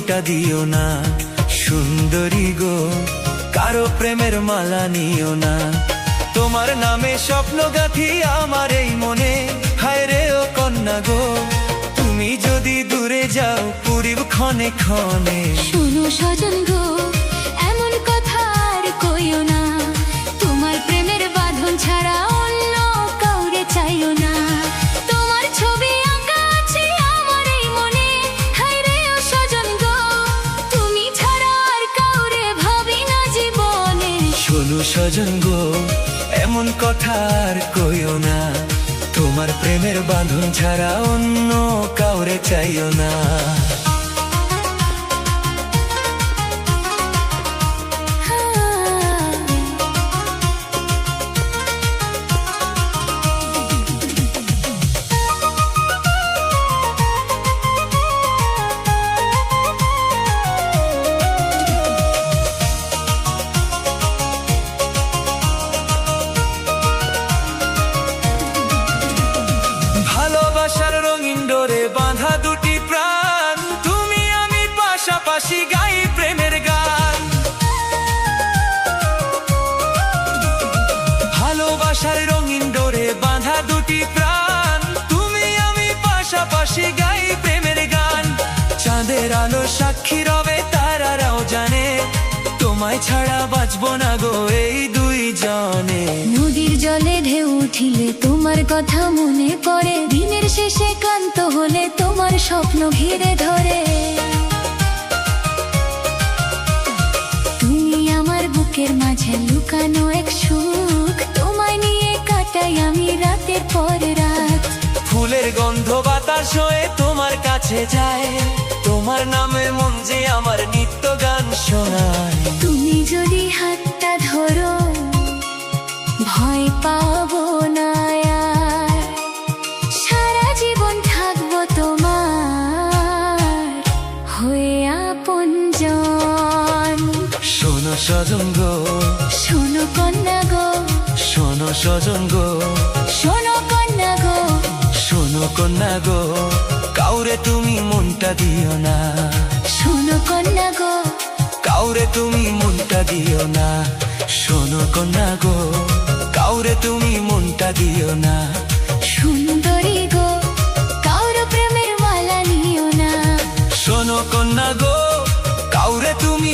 মনটা দিও না। সুন্দরী গো, কারো প্রেমের মালা নিও না। তোমার নামে স্বপ্ন গাঁথি আমার এই মনে, হায় রে ও কন্যা গো, তুমি যদি দূরে যাও পুরিব ক্ষণে ক্ষণে। শোনো সজন গো, এমন কথা আর কইও না, তোমার প্রেমের বাঁধন ছাড়া অন্য কাউরে চাইও না। তোমার ছবি আঁকা আছে আমার এই মনে, হায় রে ও সজন গো, তুমি ছাড়া আর কাউরে ভাবি না জীবনে। শোনো সজন গো, এমন কথা আর কইও না, তোমার প্রেমের বাঁধন ছাড়া অন্য কাউরে চাইও না। ভালোবাসার রঙিন ডোরে বাঁধা দুটি প্রাণ, তুমি আমি পাশাপাশি গাই প্রেমের গান। ভালোবাসার রঙিন ডোরে বাঁধা দুটি প্রাণ, তুমি আমি পাশাপাশি গাই প্রেমের গান। চাঁদের আলো সাক্ষী রবে, তারারাও জানে, তোমায় ছাড়া বাঁচবো না গো এই দুইজনে। নদীর জলে ঢেউ উঠিলে তোমার কথা মনে পড়ে, দিনের শেষে ক্লান্ত হলে তোমার স্বপ্ন ঘিরে ধরে। তুমি আমার বুকের মাঝে লুকানো এক সুখ, তোমায় নিয়ে কাটাই আমি রাতের পর রাত। ফুলের গন্ধ বাতাস হয়ে তোমার কাছে যায়, তোমার নামে মন যে আমার নিত্য গান শোনায়। তুমি যদি হাতটা ধরো ভয় পাবো না আর, সারা জীবন থাকবো তোমার হয়ে আপনজন। শোনো সজন গো, শোনো কন্যা গো, শোনো সজন গো, শোনো কন্যা গো, শোনো কন্যা গো, কাউরে তুমি মনটা দিও না। শোনো কন্যা গো, কাউরে তুমি মনটা দিও না। শোনো কন্যা গো, কাউরে তুমি মনটা দিও না। সুন্দরী গো, কারো প্রেমের মালা নিও না। শোনো কন্যা গো, কাউরে তুমি